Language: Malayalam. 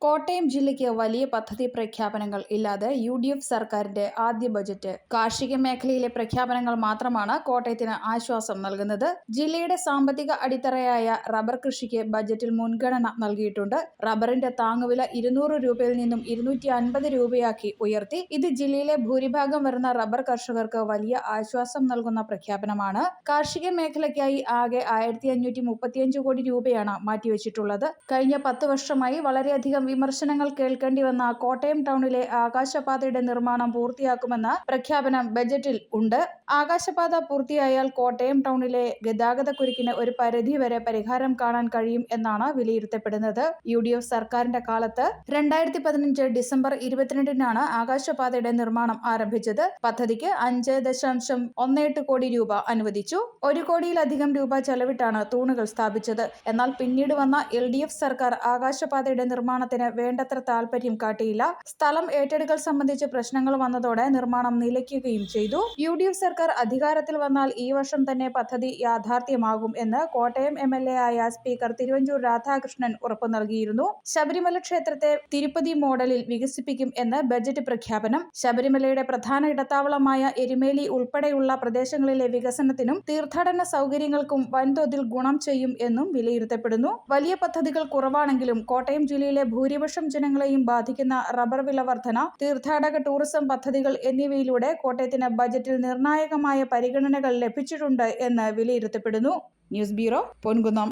കോട്ടയം ജില്ലയ്ക്ക് വലിയ പദ്ധതി പ്രഖ്യാപനങ്ങൾ ഇല്ലാതെ യു.ഡി.എഫ് സർക്കാരിന്റെ ആദ്യ ബജറ്റ്. കാർഷിക മേഖലയിലെ പ്രഖ്യാപനങ്ങൾ മാത്രമാണ് കോട്ടയത്തിന് ആശ്വാസം നൽകുന്നത്. ജില്ലയുടെ സാമ്പത്തിക അടിത്തറയായ റബ്ബർ കൃഷിക്ക് ബജറ്റിൽ മുൻഗണന നൽകിയിട്ടുണ്ട്. റബ്ബറിന്റെ താങ്ങുവില 200 രൂപയിൽ നിന്നും 250 രൂപയാക്കി ഉയർത്തി. ഇത് ജില്ലയിലെ ഭൂരിഭാഗം വരുന്ന റബ്ബർ കർഷകർക്ക് വലിയ ആശ്വാസം നൽകുന്ന പ്രഖ്യാപനമാണ്. കാർഷിക മേഖലയ്ക്കായി ആകെ 1535 കോടി രൂപയാണ് മാറ്റിവെച്ചിട്ടുള്ളത്. കഴിഞ്ഞ 10 വർഷമായി വളരെയധികം വിമർശനങ്ങൾ കേൾക്കേണ്ടി വന്ന കോട്ടയം ടൗണിലെ ആകാശപാതയുടെ നിർമ്മാണം പൂർത്തിയാക്കുമെന്ന പ്രഖ്യാപനം ബജറ്റിൽ ഉണ്ട്. ആകാശപാത പൂർത്തിയായാൽ കോട്ടയം ടൗണിലെ ഗതാഗതക്കുരുക്കിന് ഒരു പരിധിവരെ പരിഹാരം കാണാൻ കഴിയും എന്നാണ് വിലയിരുത്തപ്പെടുന്നത്. യു.ഡി.എഫ് സർക്കാരിന്റെ കാലത്ത് 2015 ഡിസംബർ 22-നാണ് ആകാശപാതയുടെ നിർമ്മാണം ആരംഭിച്ചത്. പദ്ധതിക്ക് 5.18 കോടി രൂപ അനുവദിച്ചു. 1 കോടിയിലധികം രൂപ ചെലവിട്ടാണ് തൂണുകൾ സ്ഥാപിച്ചത്. എന്നാൽ പിന്നീട് വന്ന എൽ.ഡി.എഫ് സർക്കാർ ആകാശപാതയുടെ നിർമ്മാണത്തിന് വേണ്ടത്ര താൽപര്യം കാട്ടിയില്ല. സ്ഥലം ഏറ്റെടുക്കൽ സംബന്ധിച്ച് പ്രശ്നങ്ങൾ വന്നതോടെ നിർമ്മാണം നിലയ്ക്കുകയും ചെയ്തു. യു.ഡി.എഫ് സർക്കാർ അധികാരത്തിൽ വന്നാൽ ഈ വർഷം തന്നെ പദ്ധതി യാഥാർത്ഥ്യമാകും എന്ന് കോട്ടയം എം.എൽ.എ ആയ സ്പീക്കർ തിരുവഞ്ചൂർ രാധാകൃഷ്ണൻ ഉറപ്പു നൽകിയിരുന്നു. ശബരിമല ക്ഷേത്രത്തെ തിരുപ്പതി മോഡലിൽ വികസിപ്പിക്കും എന്ന് ബജറ്റ് പ്രഖ്യാപനം. ശബരിമലയുടെ പ്രധാന ഇടത്താവളമായ എരുമേലി ഉൾപ്പെടെയുള്ള പ്രദേശങ്ങളിലെ വികസനത്തിനും തീർത്ഥാടന സൗകര്യങ്ങൾക്കും വൻതോതിൽ ഗുണം ചെയ്യും എന്നും വിലയിരുത്തപ്പെടുന്നു. വലിയ പദ്ധതികൾ കുറവാണെങ്കിലും കോട്ടയം ജില്ലയിലെ ഭൂരിപക്ഷം ജനങ്ങളെയും ബാധിക്കുന്ന റബ്ബർ വില വർധന, തീർത്ഥാടക ടൂറിസം പദ്ധതികൾ എന്നിവയിലൂടെ കോട്ടയത്തിന് ബജറ്റിൽ നിർണായകമായ പരിഗണനകൾ ലഭിച്ചിട്ടുണ്ട് എന്ന് വിലയിരുത്തപ്പെടുന്നു. News bureau, Ponkunnam.